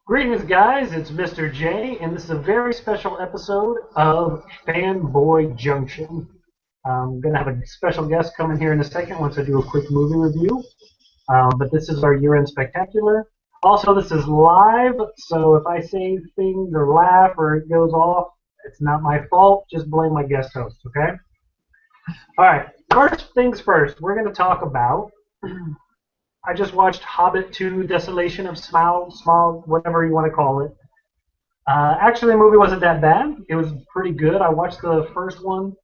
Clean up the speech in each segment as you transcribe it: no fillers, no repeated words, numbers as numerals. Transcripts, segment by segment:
Greetings, guys. It's Mr. J, and this is a very special episode of Fanboy JunKtion. I'm going to have a special guest coming here in a second once I do a quick movie review. But this is our year-end spectacular. Also, this is live, so if I say things or laugh or it goes off, it's not my fault. Just blame my guest host, okay? All right. First things first, we're going to talk about I just watched Hobbit 2, Desolation of Smaugh, whatever you want to call it. Actually, the movie wasn't that bad. It was pretty good. I watched the first one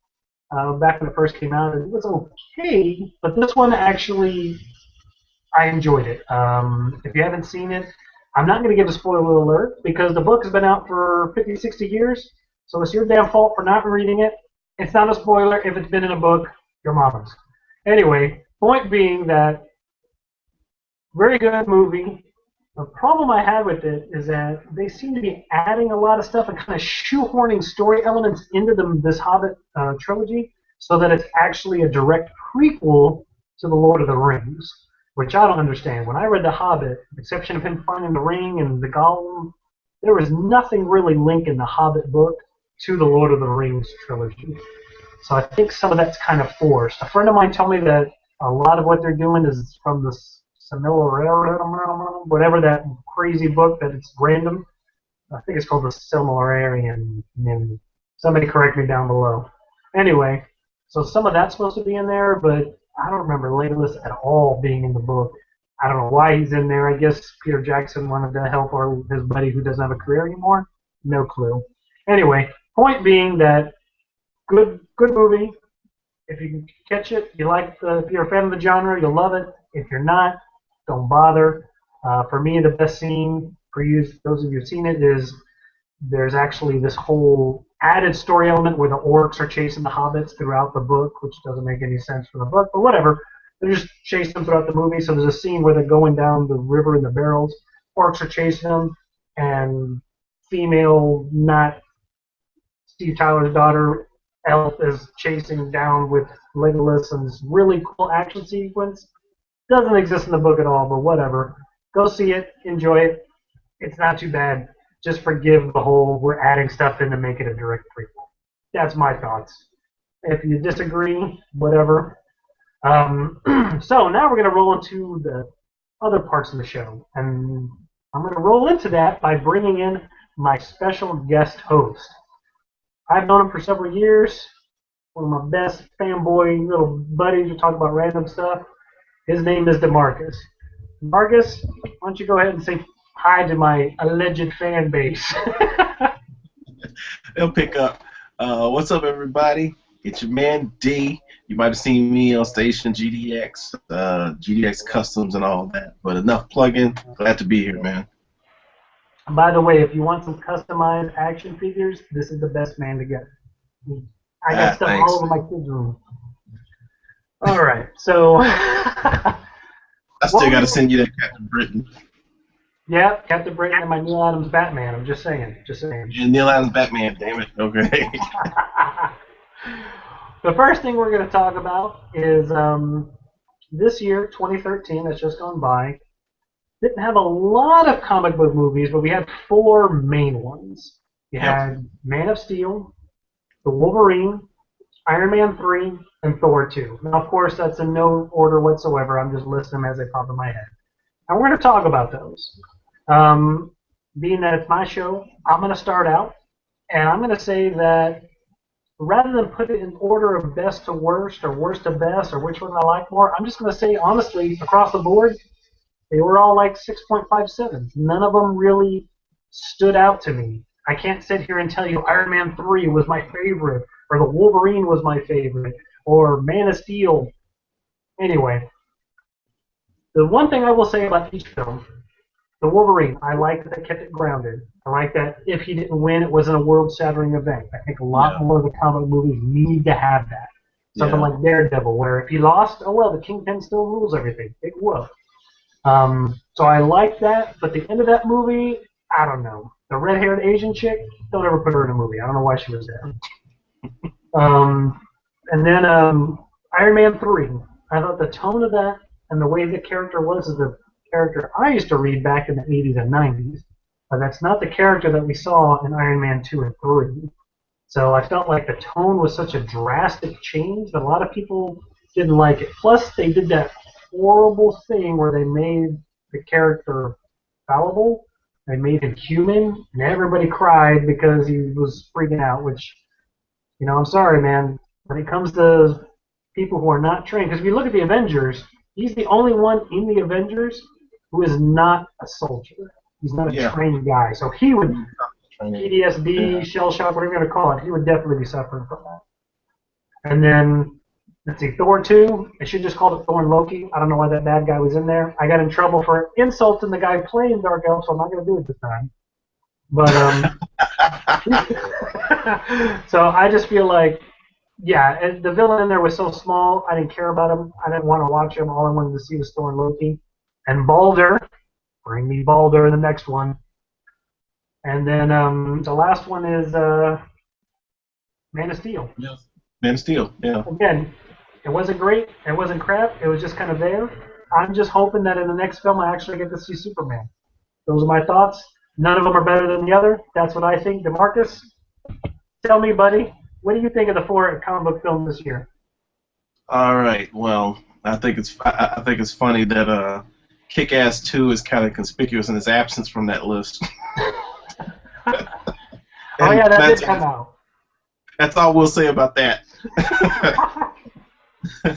back when it first came out, and it was okay. But this one, actually, I enjoyed it. If you haven't seen it, I'm not going to give a spoiler alert because the book has been out for 50, 60 years. So it's your damn fault for not reading it. It's not a spoiler if it's been in a book. Your mama's. Anyway, point being that very good movie. The problem I had with it is that they seem to be adding a lot of stuff and kind of shoehorning story elements into this Hobbit trilogy so that it's actually a direct prequel to The Lord of the Rings, which I don't understand. When I read The Hobbit, with the exception of him finding the ring and the golem, there was nothing really linking the Hobbit book to The Lord of the Rings trilogy. So I think some of that's kind of forced. A friend of mine told me that a lot of what they're doing is from this S.M.A.S.H, whatever that crazy book that it's random. I think it's called the Silmarillion. Somebody correct me down below. Anyway, so some of that's supposed to be in there, but I don't remember Legolas at all being in the book. I don't know why he's in there. I guess Peter Jackson wanted to help his buddy who doesn't have a career anymore. No clue. Anyway, point being that good movie. If you can catch it, if you're a fan of the genre, you'll love it. If you're not, don't bother. For me, the best scene for you, those of you who've seen it, is there's actually this whole added story element where the orcs are chasing the hobbits throughout the book, which doesn't make any sense for the book, but whatever. They're just chasing them throughout the movie. So there's a scene where they're going down the river in the barrels. Orcs are chasing them, and female, not Steve Tyler's daughter, Elf, is chasing down with Legolas, and this really cool action sequence. Doesn't exist in the book at all, but whatever. Go see it, enjoy it. It's not too bad. Just forgive the whole we're adding stuff in to make it a direct prequel. That's my thoughts. If you disagree, whatever. So now we're going to roll into the other parts of the show. And I'm going to roll into that by bringing in my special guest host. I've known him for several years. One of my best fanboy little buddies who talk about random stuff. His name is Demarcus. Demarcus, why don't you go ahead and say hi to my alleged fan base? They'll pick up. What's up, everybody? It's your man D. You might have seen me on station GDX, GDX Customs and all that. But enough plugging. Glad to be here, man. By the way, if you want some customized action figures, this is the best man to get. I got stuff thanks. all over my kids' room. All right, so I still got to send you that Captain Britain. Yeah, Captain Britain and my Neil Adams Batman. I'm just saying. Yeah, Neil Adams Batman, damn it. Okay. The first thing we're going to talk about is this year, 2013, that's just gone by. Didn't have a lot of comic book movies, but we had four main ones. You had Man of Steel, The Wolverine, Iron Man 3, and Thor 2. Now, of course, that's in no order whatsoever. I'm just listing them as they pop in my head. And we're going to talk about those. Being that it's my show, I'm going to start out, and I'm going to say that rather than put it in order of best to worst, or worst to best, or which one I like more, I'm just going to say, honestly, across the board, they were all like 6.57s. None of them really stood out to me. I can't sit here and tell you Iron Man 3 was my favorite, or The Wolverine was my favorite, or Man of Steel. Anyway, the one thing I will say about each film, The Wolverine, I like that they kept it grounded. I like that if he didn't win, it wasn't a world-shattering event. I think a lot more of the comic movies need to have that. Something like Daredevil, where if he lost, oh well, the Kingpin still rules everything. Big whoop. So I like that, but the end of that movie, I don't know. The red-haired Asian chick, don't ever put her in a movie. I don't know why she was there. And then Iron Man 3. I thought the tone of that and the way the character was is the character I used to read back in the 80s and 90s. but that's not the character that we saw in Iron Man 2 and 3. So I felt like the tone was such a drastic change that a lot of people didn't like it. Plus, they did that horrible thing where they made the character fallible. They made him human, and everybody cried because he was freaking out. Which, I'm sorry, man. When it comes to people who are not trained, because if you look at the Avengers, he's the only one in the Avengers who is not a soldier. He's not a Yeah. trained guy. So he would PTSD, Yeah. shell shock, whatever you're going to call it, he would definitely be suffering from that. And then, let's see, Thor 2, I should just call it Thor and Loki. I don't know why that bad guy was in there. I got in trouble for insulting the guy playing Dark Elf, so I'm not going to do it this time. But, so I just feel like, yeah, the villain in there was so small, I didn't care about him. I didn't want to watch him. All I wanted to see was Thor and Loki. And Balder, bring me Balder in the next one. And then the last one is Man of Steel. Yeah. Man of Steel, yeah. Again, it wasn't great. It wasn't crap. It was just kind of there. I'm just hoping that in the next film I actually get to see Superman. Those are my thoughts. None of them are better than the other. That's what I think. Demarcus, tell me, buddy, what do you think of the 4 comic book films this year? All right. Well, I think it's funny that Kick-Ass 2 is kind of conspicuous in its absence from that list. Oh yeah, that did come out. That's all we'll say about that.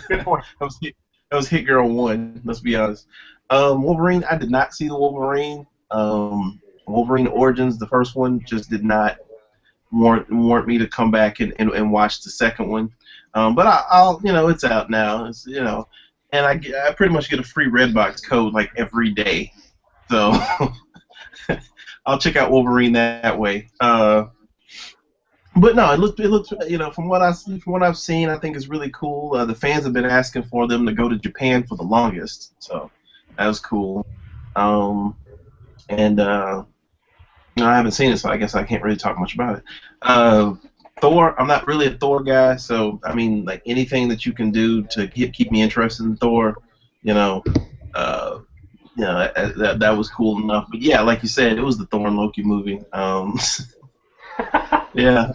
Good point. That was Hit Girl 1. Let's be honest. Wolverine. I did not see the Wolverine. Wolverine Origins, the first one, just did not warrant me to come back and watch the second one. But I'll it's out now. It's, and I pretty much get a free Redbox code like every day, so I'll check out Wolverine that way. But no, it looks from what I've seen, I think it's really cool. The fans have been asking for them to go to Japan for the longest, so that was cool. And I haven't seen it, so I guess I can't really talk much about it. Thor, I'm not really a Thor guy, so I mean, like anything that you can do to keep me interested in Thor, that was cool enough. But yeah, like you said, it was the Thor and Loki movie. Yeah,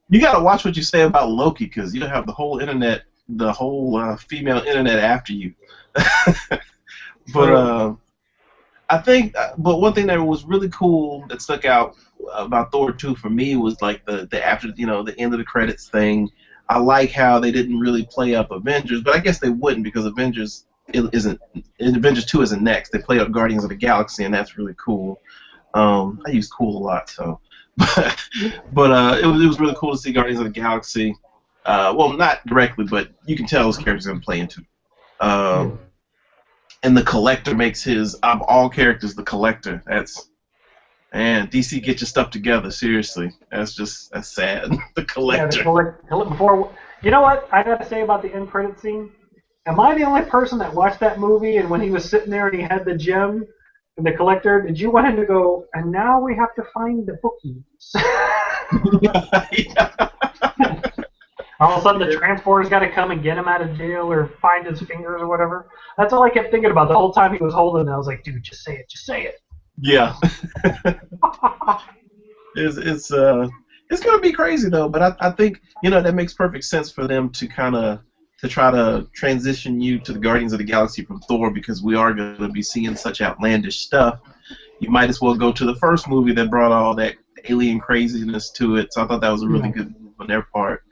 you gotta watch what you say about Loki because you'll have the whole internet, the whole female internet after you. But I think, but one thing that was really cool that stuck out about Thor 2 for me was like the after the end of the credits thing. I like how they didn't really play up Avengers, but I guess they wouldn't because Avengers 2 isn't next. They play up Guardians of the Galaxy, and that's really cool. I use cool a lot, so. but it was really cool to see Guardians of the Galaxy. Well, not directly, but you can tell those characters are going to play into it. And the Collector makes his, of all characters, the Collector. Man, DC, get your stuff together, seriously. That's sad. The Collector. Yeah, before, you know what I got to say about the end credit scene? Am I the only person that watched that movie and when he was sitting there and he had the gem and the Collector, did you want him to go, and now we have to find the bookies? Yeah. All of a sudden the transporter's got to come and get him out of jail or find his fingers or whatever. That's all I kept thinking about the whole time he was holding it. I was like, dude, just say it, just say it. Yeah. It's gonna be crazy though, but I think that makes perfect sense for them to try to transition you to the Guardians of the Galaxy from Thor because we are gonna be seeing such outlandish stuff. You might as well go to the first movie that brought all that alien craziness to it. So I thought that was a really good move on their part.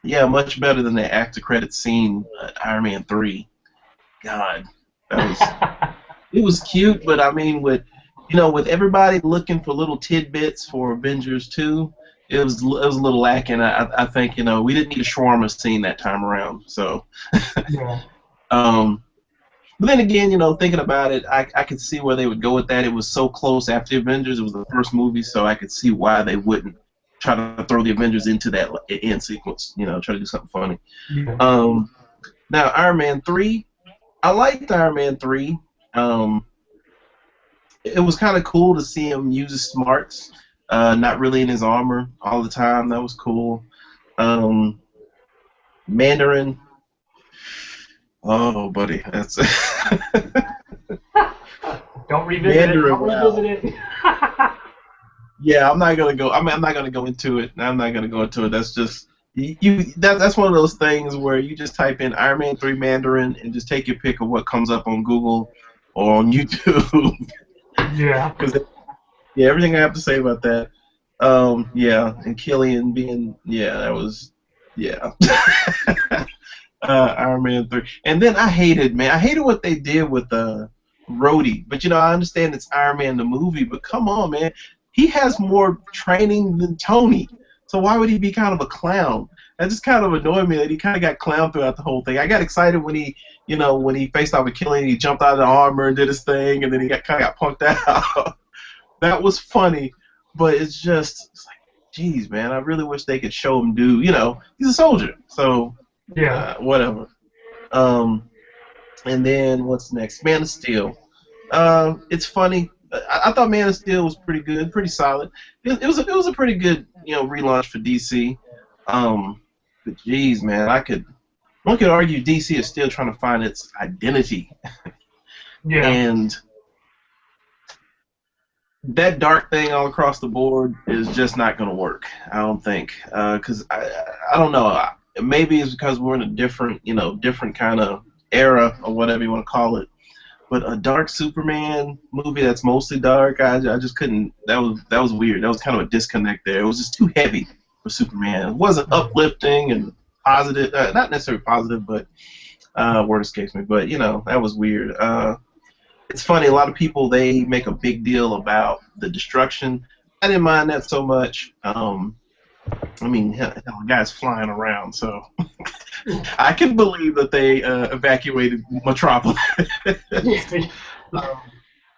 Yeah, much better than the after credit scene Iron Man 3. God, it was cute, but I mean with everybody looking for little tidbits for Avengers 2, it was a little lacking. I think we didn't need a shawarma scene that time around. So, Yeah. But then again, thinking about it, I could see where they would go with that. It was so close after Avengers. It was the first movie, so I could see why they wouldn't try to throw the Avengers into that end sequence. Try to do something funny. Yeah. Now, Iron Man 3, I liked Iron Man 3. It was kind of cool to see him use his smarts, not really in his armor all the time. That was cool. Mandarin. Oh, buddy, that's Don't revisit it. Mandarin. Don't revisit it. Yeah, I'm not gonna go. I'm not gonna go into it. I'm not gonna go into it. That's just that's one of those things where you just type in Iron Man 3 Mandarin and just take your pick of what comes up on Google or on YouTube. Yeah. Because yeah, everything I have to say about that. Yeah, and Killian being that was yeah. Iron Man 3. And then I hated what they did with Rhodey. But I understand it's Iron Man the movie, but come on, man. He has more training than Tony. So why would he be kind of a clown? That just kind of annoyed me that he kind of got clown throughout the whole thing. I got excited when he faced off with Killian, he jumped out of the armor and did his thing, and then he kind of got punked out. That was funny, but it's like, geez, man, I really wish they could show him do, he's a soldier, so whatever. And then what's next? Man of Steel. It's funny. I thought Man of Steel was pretty good, pretty solid. It was a pretty good relaunch for DC. But geez, man, one could argue DC is still trying to find its identity. Yeah. And that dark thing all across the board is just not going to work. I don't think, because I don't know. Maybe it's because we're in a different kind of era or whatever you want to call it. But a dark Superman movie that's mostly dark, I just couldn't. That was weird. That was kind of a disconnect there. It was just too heavy for Superman. It wasn't uplifting and positive. Not necessarily positive, but word escapes me. But that was weird. It's funny. A lot of people, they make a big deal about the destruction. I didn't mind that so much. I mean, hell, the guy's flying around, so I can believe that they evacuated Metropolis. Yeah,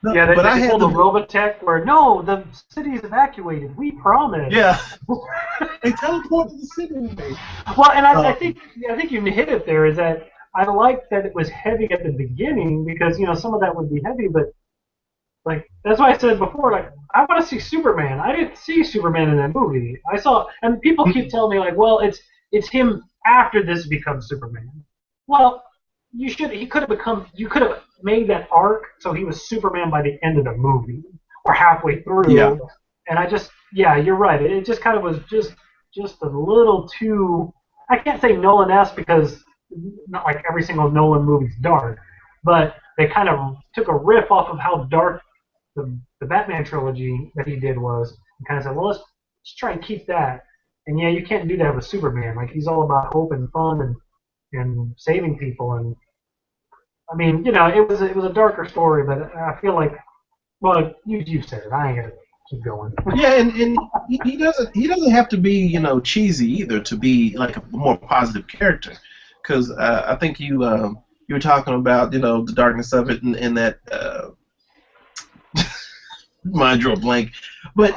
they pulled a Robotech where, no, the city's evacuated. We promise. Yeah. They teleported the city. Well, and I think you hit it there, is that I like that it was heavy at the beginning because, some of that would be heavy, but, like, that's why I said before, like, I want to see Superman. I didn't see Superman in that movie. I saw, and people keep telling me, like, well, it's him after this becomes Superman. Well, you could have made that arc so he was Superman by the end of the movie or halfway through. Yeah. And you're right. It just kind of was just a little too. I can't say Nolan-esque because not like every single Nolan movie's dark, but they kind of took a riff off of how dark the Batman trilogy that he did was, and kind of said, well, let's try and keep that. And yeah, you can't do that with Superman. Like, he's all about hope and fun and saving people. And I mean, it was a darker story, but I feel like, well, you said it. I ain't gonna keep going. Yeah, and he doesn't have to be cheesy either to be like a more positive character, because I think you were talking about the darkness of it and that. Mind drew a blank, but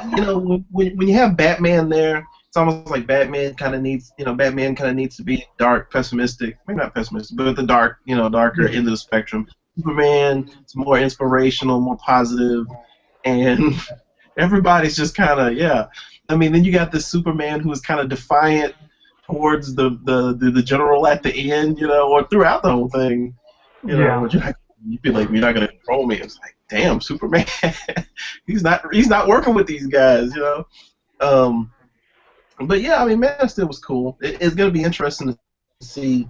when you have Batman there, it's almost like Batman kind of needs to be dark, pessimistic, maybe not pessimistic, but at the dark, darker end of the spectrum. Superman is more inspirational, more positive, and everybody's just kind of I mean, then you got this Superman who is kind of defiant towards the general at the end, or throughout the whole thing, you'd be like, you're not gonna control me. It's like, damn, Superman, he's not working with these guys, But yeah, I mean, Man of Steel was cool. It's gonna be interesting to see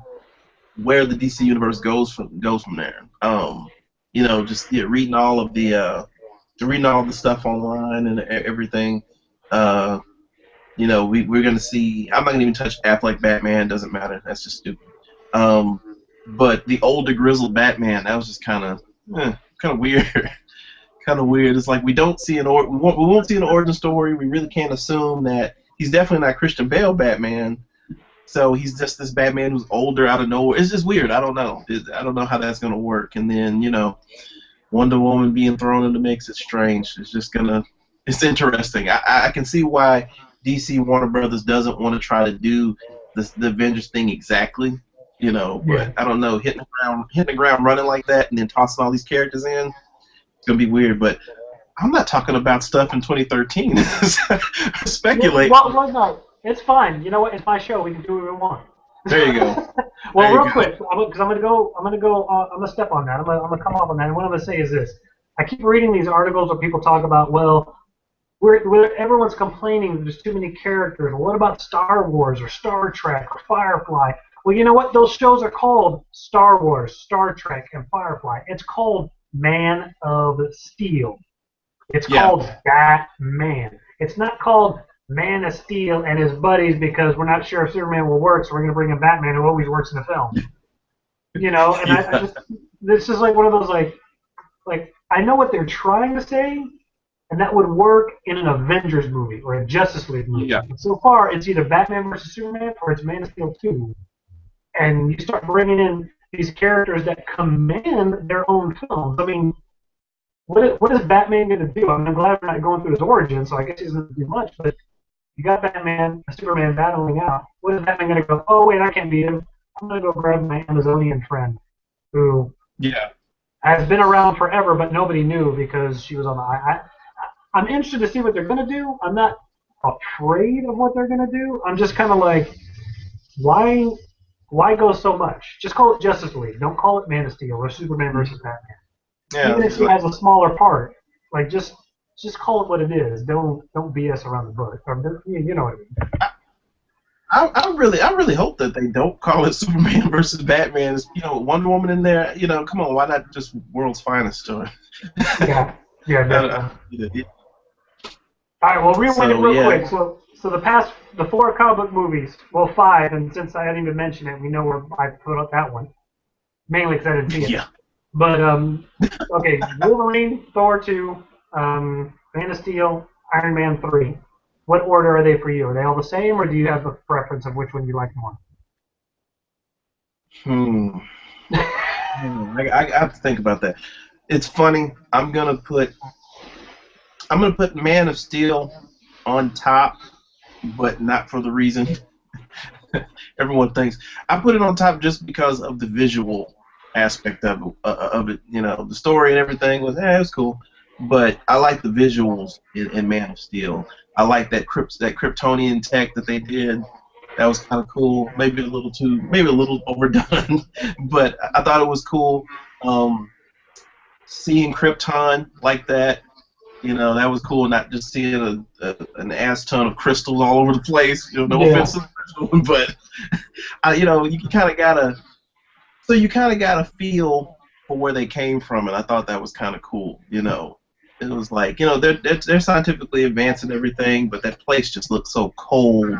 where the DC universe goes from there. Reading all of the stuff online and everything. We're gonna see. I'm not gonna even touch Affleck Batman. Doesn't matter. That's just stupid. But the older grizzled Batman, that was just kind of weird. Kind of weird. It's like we won't see an origin story. We really can't assume that he's definitely not Christian Bale Batman. So he's just this Batman who's older out of nowhere. It's just weird. I don't know. I don't know how that's gonna work. And then Wonder Woman being thrown in the mix. It's strange. It's interesting. I can see why DC Warner Brothers doesn't want to try to do the Avengers thing exactly. But I don't know, hitting the ground running like that and then tossing all these characters in, it's gonna be weird. But I'm not talking about stuff in 2013. Speculate. Well, no, it's fine. You know what? It's my show. We can do what we want. There you go. Well, real quick, because I'm gonna step on that. I'm gonna come off on that. And what I'm gonna say is this: I keep reading these articles where people talk about, well, everyone's complaining there's too many characters. Well, what about Star Wars or Star Trek or Firefly? Well, you know what? Those shows are called Star Wars, Star Trek, and Firefly. It's called Man of Steel. It's Yeah. called Batman. It's not called Man of Steel and his buddies because we're not sure if Superman will work, so we're going to bring in Batman who always works in the film. You know, and I just, this is like one of those like I know what they're trying to say, and that would work in an Avengers movie or a Justice League movie. Yeah. But so far, it's either Batman versus Superman or it's Man of Steel 2. And you start bringing in these characters that command their own films. I mean, what is Batman going to do? I mean, I'm glad we're not going through his origin, so I guess he's going to do much. But you got Batman and Superman battling out. What is Batman going to go? Oh wait, I can't beat him. I'm going to go grab my Amazonian friend, who has been around forever, but nobody knew because she was on the. I'm interested to see what they're going to do. I'm not afraid of what they're going to do. I'm just kind of like, why go so much? Just call it Justice League. Don't call it Man of Steel or Superman versus Batman. Yeah. Even if he has a smaller part, like just call it what it is. Don't BS around the bush. You know what I mean. I really hope that they don't call it Superman versus Batman. You know, Wonder Woman in there. You know, come on, why not just World's Finest story? Yeah, definitely. All right, well, rewind it real quick. So the 4 comic book movies, well, 5, and since I didn't even mention it, we know where I put up that one, mainly because I didn't see it. Yeah. But okay, Wolverine, Thor 2, Man of Steel, Iron Man 3. What order are they for you? Are they all the same, or do you have a preference of which one you like more? I have to think about that. It's funny. I'm gonna put Man of Steel on top, but not for the reason everyone thinks. I put it on top just because of the visual aspect of it. You know, the story and everything was it was cool, but I like the visuals in Man of Steel. I like that Kryptonian tech that they did. That was kind of cool. Maybe a little overdone, but I thought it was cool. Seeing Krypton like that, you know, that was cool. Not just seeing an ass ton of crystals all over the place. You know, no offense to the crystal, but you know, you kind of gotta feel for where they came from, and I thought that was kind of cool. You know, it was like, you know, they're scientifically advanced and everything, but that place just looked so cold.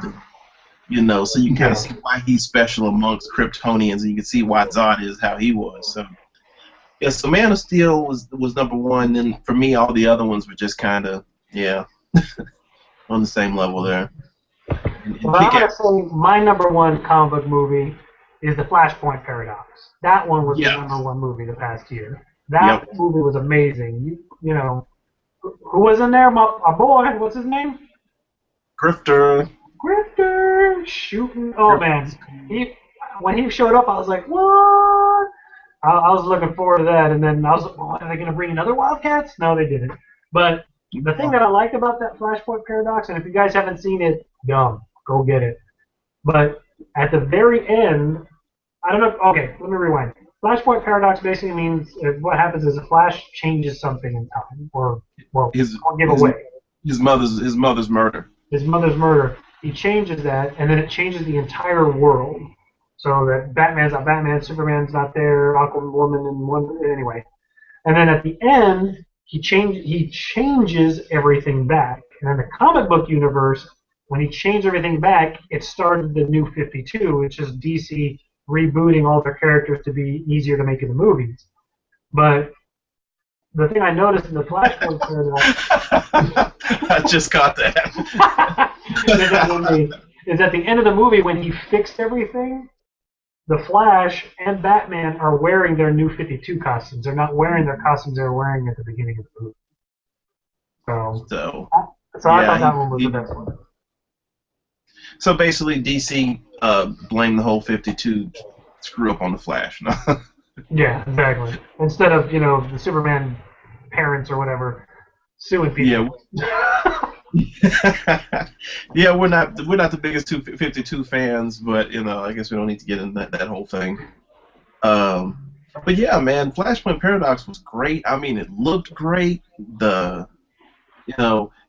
You know, so you can kind of see why he's special amongst Kryptonians, and you can see why Zod is how he was. So, yeah, so Man of Steel was number one, and for me, all the other ones were just kind of, on the same level there. Well, I'm going to say my number 1 comic book movie is The Flashpoint Paradox. That one was the number 1 movie the past year. That movie was amazing. You know, who was in there? My boy, what's his name? Grifter shooting. Oh man, when he showed up, I was like, what? I was looking forward to that, and then I was like, oh, are they going to bring another Wildcats? No, they didn't. But the thing that I liked about that Flashpoint Paradox, and if you guys haven't seen it, dumb, go get it. But at the very end, I don't know. Okay, let me rewind. Flashpoint Paradox basically means what happens is a Flash changes something in time, or I'll give away. His mother's murder. His mother's murder. He changes that, and then it changes the entire world. So that Batman's not Batman, Superman's not there, Aquaman and Wonder anyway. And then at the end, he changes everything back. And in the comic book universe, when he changed everything back, it started the New 52, which is DC rebooting all their characters to be easier to make in the movies. But the thing I noticed in the Flashpoint Paradox... I just caught that. is at the end of the movie, when he fixed everything, the Flash and Batman are wearing their New 52 costumes. They're not wearing their costumes they were wearing at the beginning of the movie. So I thought that one was the best one. So basically, DC blamed the whole 52 screw up on the Flash. No? Yeah, exactly. Instead of, you know, the Superman parents or whatever suing people. Yeah, we're not the biggest 52 fans, but you know, I guess we don't need to get into that whole thing. But yeah, man, Flashpoint Paradox was great. I mean, it looked great. It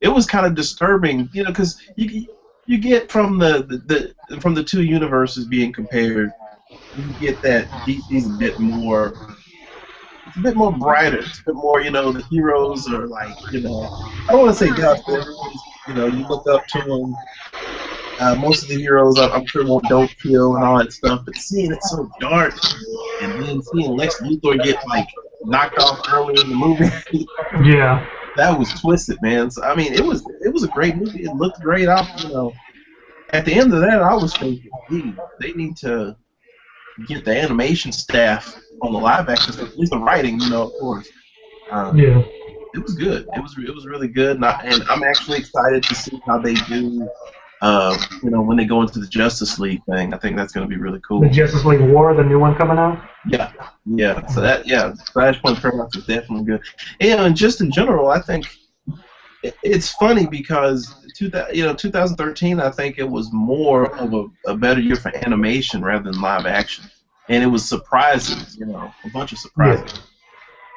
was kind of disturbing, because you get from from the two universes being compared, you get that DC's a bit more. It's a bit more brighter. It's a bit more, the heroes are like, I don't want to say God fearing because, you look up to them. Most of the heroes, I'm sure, don't kill and all that stuff, but seeing it so dark and then seeing Lex Luthor get like knocked off early in the movie, Yeah. that was twisted, man. So I mean, it was a great movie. It looked great. At the end of that, I was thinking, gee, they need to get the animation staff on the live action stuff, at least the writing, of course. Yeah. It was good. It was really good, and I'm actually excited to see how they do. When they go into the Justice League thing, I think that's going to be really The cool. Justice League War, the new one coming out. Yeah, yeah. So Flashpoint Paradox is definitely good. And just in general, I think it's funny because 2013, I think it was more of a better year for animation rather than live action, and it was surprises. A bunch of surprises.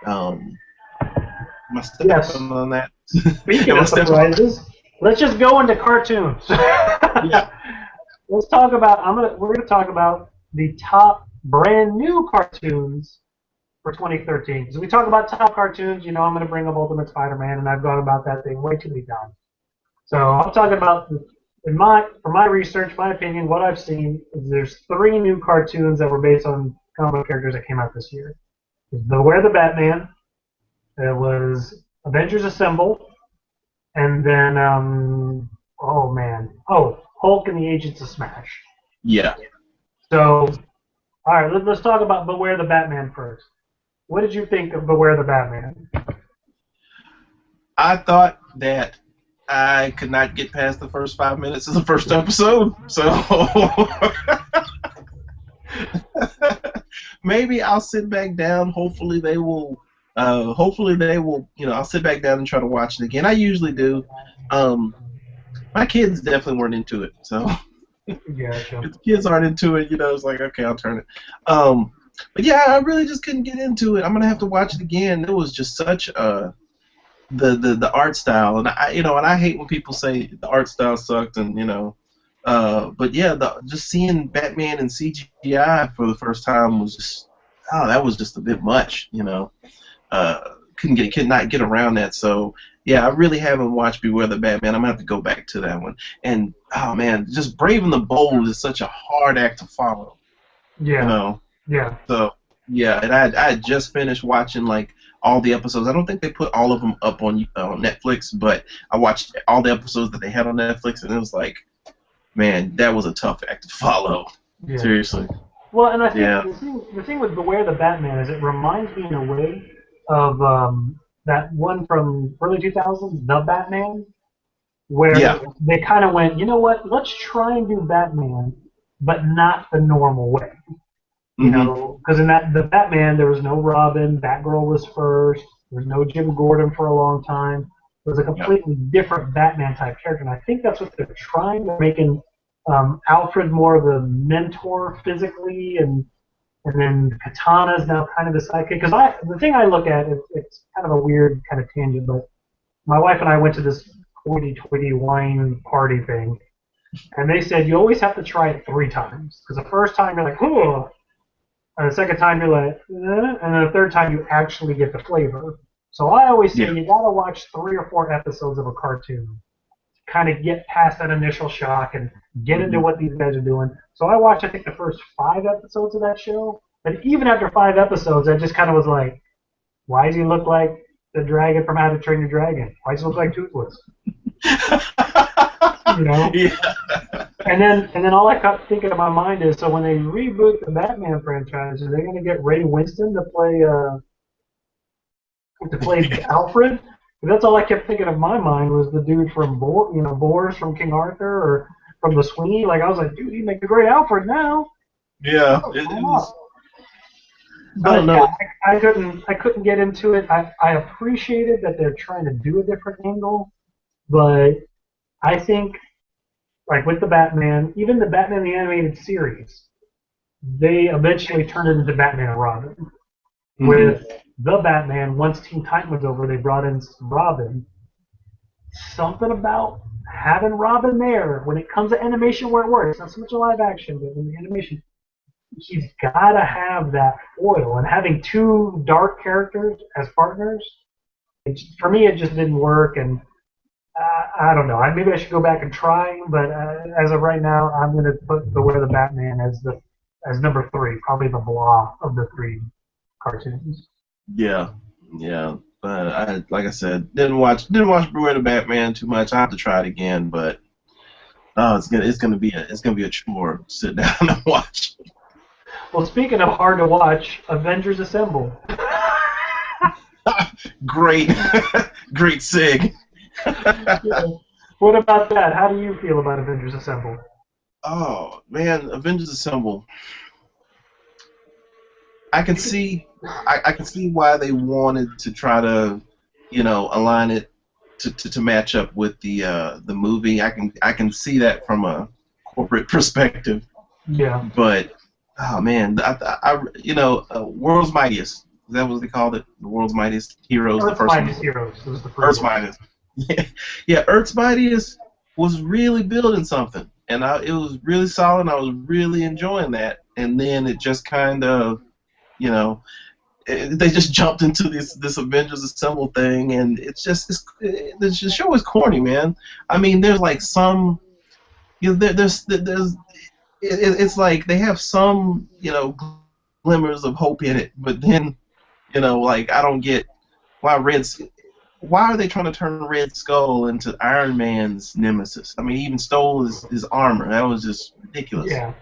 Am I stepping Yes. on that? Speaking of surprises, let's just go into cartoons. Yeah. Let's talk about. We're gonna talk about the top brand new cartoons for 2013. Because we talk about top cartoons, I'm gonna bring up Ultimate Spider-Man, and I've gone about that thing way too many times. So I'm talking about, for my research, my opinion, what I've seen is there's 3 new cartoons that were based on comic characters that came out this year. Beware the Batman. It was Avengers Assemble, and then Hulk and the Agents of S.M.A.S.H. Yeah. So, all right, let's talk about Beware the Batman first. What did you think of Beware the Batman? I thought that I could not get past the first 5 minutes of the first episode, so maybe I'll sit back down. Hopefully they will. I'll sit back down and try to watch it again. I usually do. My kids definitely weren't into it, so Gotcha. if the kids aren't into it, it's like, okay, I'll turn it. But yeah, I really just couldn't get into it. I'm gonna have to watch it again. It was just such the art style, and I hate when people say the art style sucked, and but yeah, just seeing Batman in CGI for the first time was just, that was just a bit much, could not get around that. So yeah, I really haven't watched Beware the Batman. I'm gonna have to go back to that one. And oh man, just Brave and the Bold is such a hard act to follow. Yeah. Yeah. So yeah, and I had just finished watching like all the episodes. I don't think they put all of them up on Netflix, but I watched all the episodes that they had on Netflix, and it was like, man, that was a tough act to follow. Yeah. Seriously. Well, and I think the thing with Beware the Batman is it reminds me in a way of that one from early 2000s, The Batman, where they kind of went, you know what, let's try and do Batman, but not the normal way. Because in the Batman, there was no Robin, Batgirl was first, there was no Jim Gordon for a long time. It was a completely different Batman-type character, and I think that's what they're trying. They're making Alfred more of a mentor physically, and then Katana's now kind of the sidekick. Because the thing I look at, it's kind of a weird kind of tangent, but my wife and I went to this hoity-toity wine party thing, and they said you always have to try it 3 times. Because the first time you're like, oh, and the second time you're like, and then the third time you actually get the flavor. So I always say you got to watch 3 or 4 episodes of a cartoon to kind of get past that initial shock and get into what these guys are doing. So I watched, I think, the first 5 episodes of that show. But even after 5 episodes, I just kind of was like, why does he look like the dragon from How to Train Your Dragon? Why does he look like Toothless? Yeah. And then all I kept thinking in my mind is, so when they reboot the Batman franchise, are they going to get Ray Winston to play Alfred? And that's all I kept thinking in my mind was the dude from Bors from King Arthur or from the Sweeney. Like I was like, dude, he'd make a great Alfred now. Yeah, it was. But I don't know. I couldn't get into it. I appreciated that they're trying to do a different angle, but I think, like with the Batman, even the Batman the Animated Series, they eventually turned it into Batman and Robin. with the Batman. Once Teen Titan was over, they brought in Robin. Something about having Robin there when it comes to animation where it works, not so much a live action, but in the animation, he's got to have that foil. And having two dark characters as partners, for me, it just didn't work. And I don't know. Maybe I should go back and try, but as of right now, I'm going to put Beware the Batman as number 3, probably the blah of the 3 cartoons. Yeah, yeah. But like I said, didn't watch Beware the Batman too much. I have to try it again, but it's gonna be a chore to sit down and watch. Well, speaking of hard to watch, Avengers Assemble. Great, great sig. Yeah. What about that? How do you feel about Avengers Assemble? Oh man, Avengers Assemble. I can see why they wanted to try to, align it to match up with the movie. I can see that from a corporate perspective. Yeah. But oh man, World's Mightiest. Is that what they called it? The World's Mightiest Heroes. Earth's Mightiest Heroes. It was the first Earth's Mightiest. Yeah, Earth's Mightiest was really building something, and it was really solid. I was really enjoying that, and then it just kind of, they just jumped into this Avengers Assemble thing, and the show is corny, man. I mean, there's like some, it's like they have some, glimmers of hope in it, but then, like I don't get why are they trying to turn Red Skull into Iron Man's nemesis? I mean, he even stole his armor. That was just ridiculous. Yeah.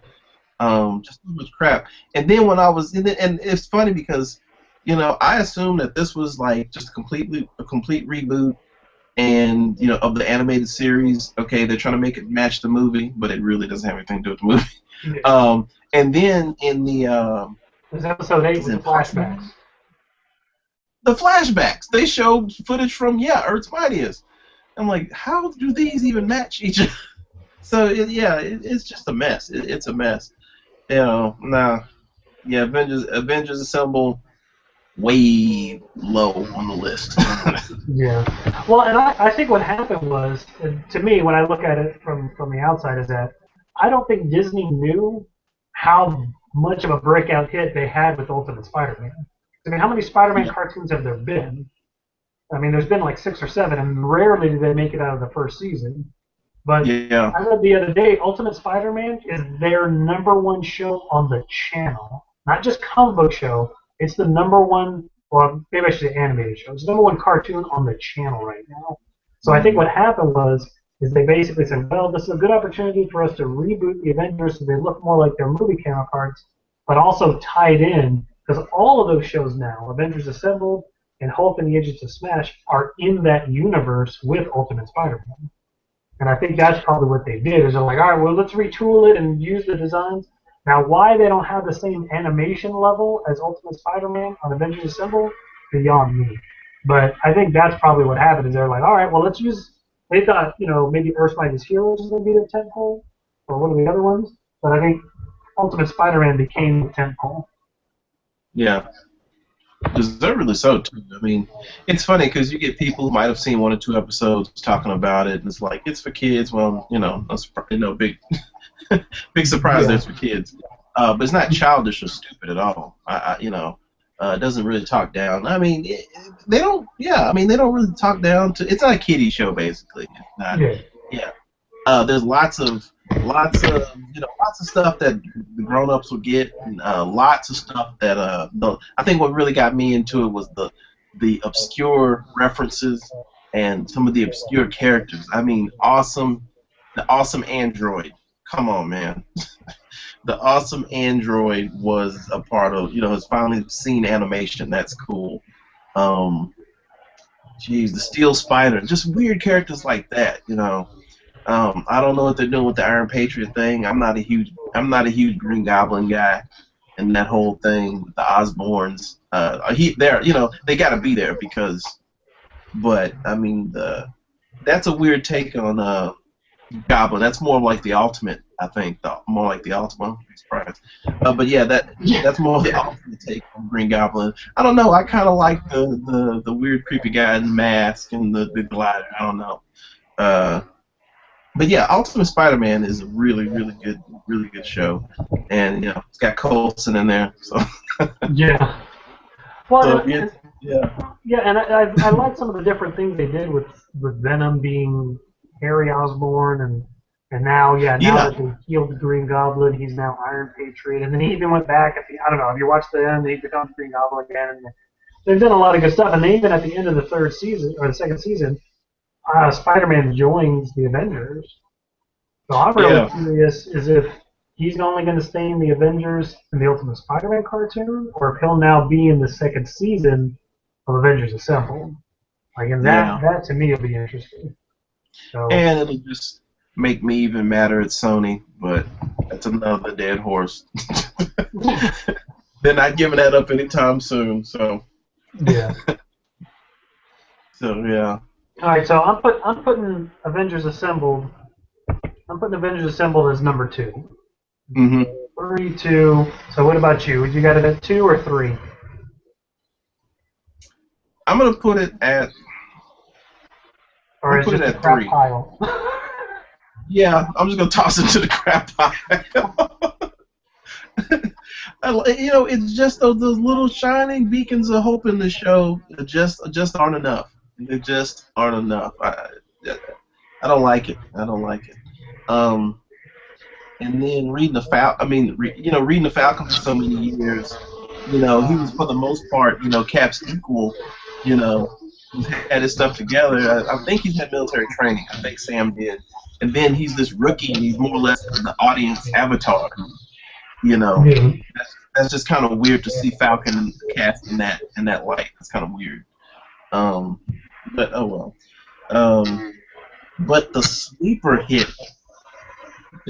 Just too much crap. And then when I was and it's funny because, I assumed that this was like just a complete reboot, and of the animated series. Okay, they're trying to make it match the movie, but it really doesn't have anything to do with the movie. Yeah. And then in the this episode 8 was the flashbacks. The flashbacks, they showed footage from Earth's Mightiest. I'm like, how do these even match each other? So it's just a mess. It's a mess. Avengers Assemble, way low on the list. Yeah. Well, and I think what happened was, to me, when I look at it from the outside, is that I don't think Disney knew how much of a breakout hit they had with Ultimate Spider-Man. I mean, how many Spider-Man cartoons have there been? I mean, there's been like 6 or 7, and rarely do they make it out of the first season. But I read the other day, Ultimate Spider-Man is their #1 show on the channel. Not just comic book show. It's the #1, well, maybe I should say animated show. It's the #1 cartoon on the channel right now. So I think what happened is they basically said, well, this is a good opportunity for us to reboot the Avengers so they look more like their movie counterparts, but also tied in, because all of those shows now, Avengers Assembled and Hulk and the Agents of Smash, are in that universe with Ultimate Spider-Man. And I think that's probably what they did, is they're like, all right, well, let's retool it and use the designs. Now, why they don't have the same animation level as Ultimate Spider-Man on Avengers Assemble, beyond me. But I think that's probably what happened, is they're like, all right, well, let's use, they thought, maybe Earth's Mightiest Heroes was going to be their tentpole, or one of the other ones. But I think Ultimate Spider-Man became the tentpole. Yeah. Deservedly so, too. I mean, it's funny because you get people who might have seen 1 or 2 episodes talking about it, and it's like, it's for kids. Well, big big surprise there, it's for kids. But it's not childish or stupid at all. It doesn't really talk down. I mean, they don't really talk down to, it's not a kiddie show, basically. It's not, there's lots of stuff that the grown-ups will get, and lots of stuff that I think what really got me into it was the obscure references and some of the obscure characters. I mean, the awesome android. Come on, man. The awesome android was a part of, has finally seen animation. That's cool. The Steel Spider, just weird characters like that, I don't know what they're doing with the Iron Patriot thing. I'm not a huge Green Goblin guy, and that whole thing with the Osborns. They got to be there because, but I mean, that's a weird take on Goblin. That's more like the ultimate, I think. More like the ultimate. I'm surprised. But yeah, that's more the ultimate take on Green Goblin. I don't know. I kind of like the weird, creepy guy in the mask and the glider. I don't know. But yeah, Ultimate Spider-Man is a really good show, and you know it's got Coulson in there. So Yeah. Well, so and, yeah. yeah, and I like some of the different things they did with Venom being Harry Osborn, and now now Yeah. that they healed the Green Goblin, he's now Iron Patriot, and then he even went back at the I don't know if you watched the end, he becomes Green Goblin again, and they've done a lot of good stuff, and they even at the end of the third season or the second season, Spider-Man joins the Avengers. So I'm really Yeah. curious is if he's only going to stay in the Avengers in the Ultimate Spider-Man cartoon, or if he'll now be in the second season of Avengers Assemble. Like, and Yeah. that to me will be interesting. So And it'll just make me even madder at Sony, but that's another dead horse. They're not giving that up anytime soon. So yeah. so yeah. All right, so I'm putting Avengers Assembled. I'm putting Avengers Assembled as number 2. Hmm. 3, 2. So what about you? You got it at 2 or 3? I'm gonna put it at. Or I'm is gonna put just it a at crap 3. pile? Yeah, I'm just gonna toss it to the crap pile. You know, it's just those little shining beacons of hope in the show just aren't enough. They just aren't enough. I don't like it. I don't like it. Um, and then reading the Falcon. I mean, reading the Falcon for so many years. You know, he was for the most part, Cap's equal. You know, he's had his stuff together. I think he's had military training. I think Sam did. And then he's this rookie, and he's more or less the audience avatar. You know, Yeah. that's just kind of weird to see Falcon cast in that light. It's kind of weird. But oh well. But the sleeper hit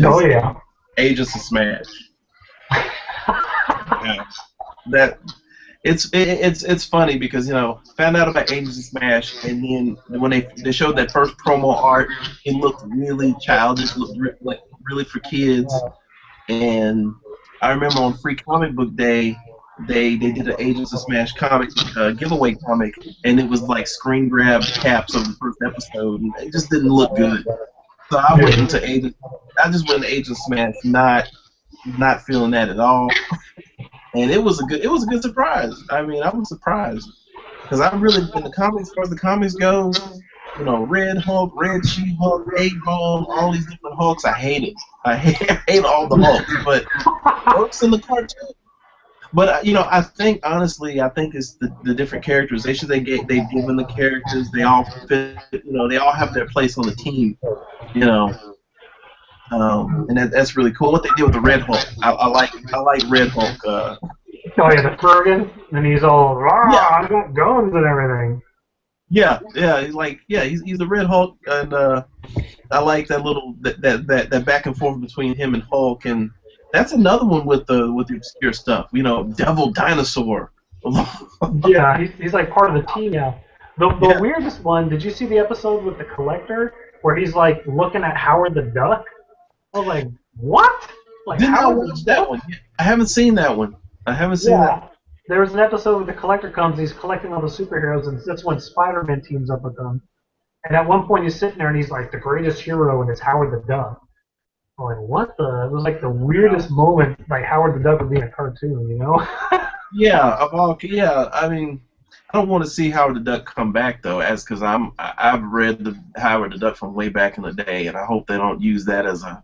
Oh is yeah. Agents of Smash. Yeah, that it's funny because found out about Agents of Smash, and then when they showed that first promo art, it looked really childish, looked like really for kids. And I remember on Free Comic Book Day, they did an Agents of Smash comic giveaway comic, and it was like screen grab caps of the first episode, and it just didn't look good. So I went into Agents. I just went into Agents of Smash, not feeling that at all, and it was a good surprise. I mean, I was surprised because I really in the comics, as far as the comics go, Red Hulk, Red She-Hulk, A-Ball, all these different Hulks. I hate it. I hate all the Hulks, but works in the cartoon. But I think honestly, it's the different characterizations they've given the characters. They all fit. They all have their place on the team. You know, and that's really cool. What they did with the Red Hulk, I like Red Hulk. Oh yeah, the Kurgan, and he's all Yeah, I got guns and everything. yeah. He's the Red Hulk, and I like that little that back and forth between him and Hulk, and that's another one with the obscure stuff. Devil Dinosaur. Yeah, he's like part of the team now. The Yeah. weirdest one, did you see the episode with the Collector where he's like looking at Howard the Duck? I was like, what? Like Did not Howard watch the that Duck? one. I haven't seen that one. I haven't seen that. Yeah. There was an episode where the Collector comes, he's collecting all the superheroes, and that's when Spider-Man teams up with them. And at one point he's sitting there and he's like the greatest hero, and it's Howard the Duck. I'm like, what the? It was like the weirdest moment, like Howard the Duck would be in a cartoon, you know? Yeah. I mean, I don't want to see Howard the Duck come back though, because I've read the Howard the Duck from way back in the day, and I hope they don't use that as a.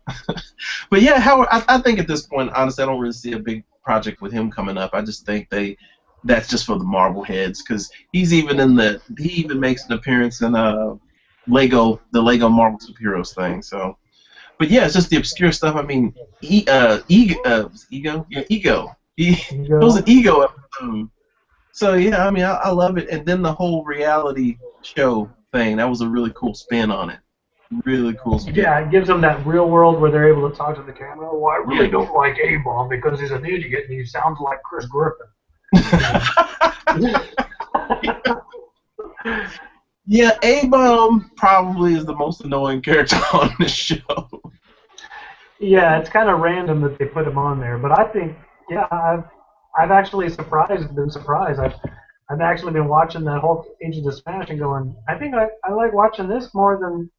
But yeah, Howard. I think at this point, honestly, I don't really see a big project with him coming up. I just think that's just for the Marvel heads, because he even makes an appearance in the Lego Marvel superheroes thing. So, but yeah, it's just the obscure stuff. I mean, Ego. Yeah, Ego. It was an Ego episode. So yeah, I mean, I love it. And then the whole reality show thing, that was a really cool spin on it. Really cool spin. Yeah, it gives them that real world where they're able to talk to the camera. Well, I really don't like A-Bomb because he's an idiot and he sounds like Chris Griffin. Yeah, A-Bomb probably is the most annoying character on the show. Yeah, it's kind of random that they put him on there, but I think, yeah, I've actually been surprised. I've actually been watching that whole Agents of Smash and going, I think I like watching this more than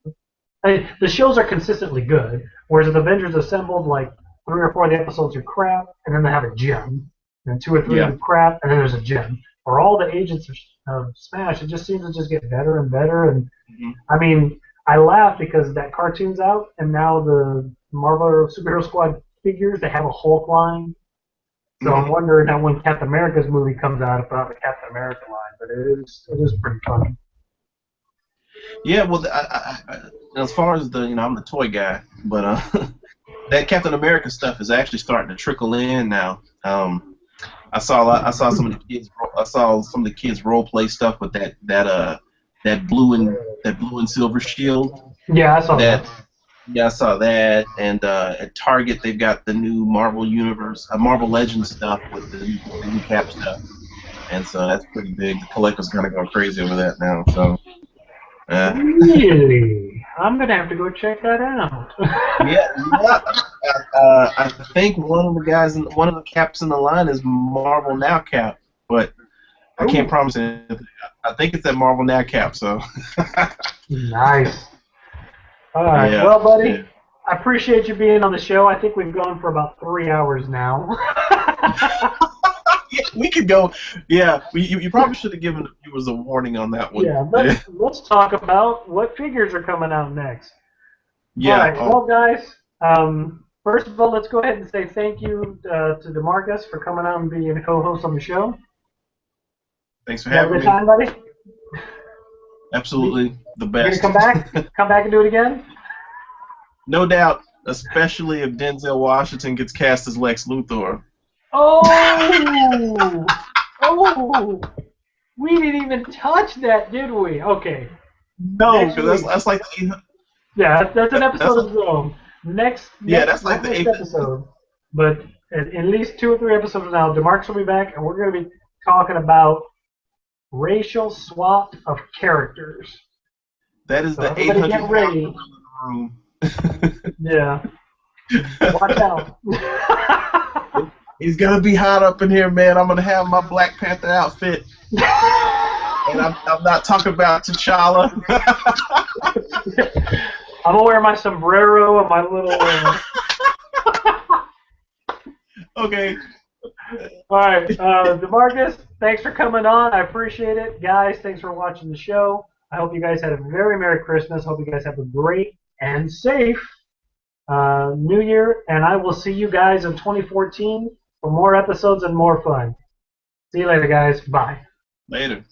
the shows are consistently good, whereas the Avengers Assembled, like 3 or 4 of the episodes are crap, and then they have a gem, and 2 or 3 Yeah. are crap, and then there's a gem. For all the Agents of Smash, it just seems to just get better and better. And Mhm. I mean, I laugh because that cartoon's out, and now the Marvel Superhero Squad figures they have a Hulk line. So I'm Mhm. wondering now when Captain America's movie comes out, if I have a Captain America line, but it is pretty fun. Yeah, well, as far as I'm the toy guy, but that Captain America stuff is actually starting to trickle in now. I saw some of the kids. I saw some of the kids role play stuff with that blue and silver shield. Yeah, I saw That that. Yeah, I saw that. And at Target they've got the new Marvel Universe, Marvel Legends stuff with the new Cap stuff, and so that's pretty big. The collector's kind of going crazy over that now. So. Really? I'm gonna have to go check that out. Yeah, yeah. I think one of the caps in the line is Marvel Now Cap, but I can't Ooh, promise anything. I think it's that Marvel Now Cap. So nice. All right. yeah, Well, yeah. buddy, I appreciate you being on the show. I think we've gone for about 3 hours now. Yeah, we could go. Yeah, you probably should have given the viewers a warning on that one. Yeah, Yeah, let's talk about what figures are coming out next. All yeah. right. Well, guys, first of all, let's go ahead and say thank you to Demarcus for coming out and being a co-host on the show. Thanks for You have a having good me. time, buddy? Absolutely the You gonna best. come back? Come back and do it again? No doubt, especially if Denzel Washington gets cast as Lex Luthor. Oh! Oh! We didn't even touch that, did we? Okay. No, Next because week. that's like Yeah, that's an that's episode of its own. Next, yeah, next, that's like not the next eighth. episode, but at least 2 or 3 episodes from now, Demarcus will be back, and we're going to be talking about racial swap of characters. That is So the everybody 800 get pound ready. gorilla in the room. Yeah. Watch out. He's gonna be hot up in here, man. I'm gonna have my Black Panther outfit, and I'm not talking about T'Challa. I'm going to wear my sombrero and my little... Okay. All right, Demarcus, thanks for coming on. I appreciate it. Guys, thanks for watching the show. I hope you guys had a very Merry Christmas. Hope you guys have a great and safe New Year. And I will see you guys in 2014 for more episodes and more fun. See you later, guys. Bye. Later.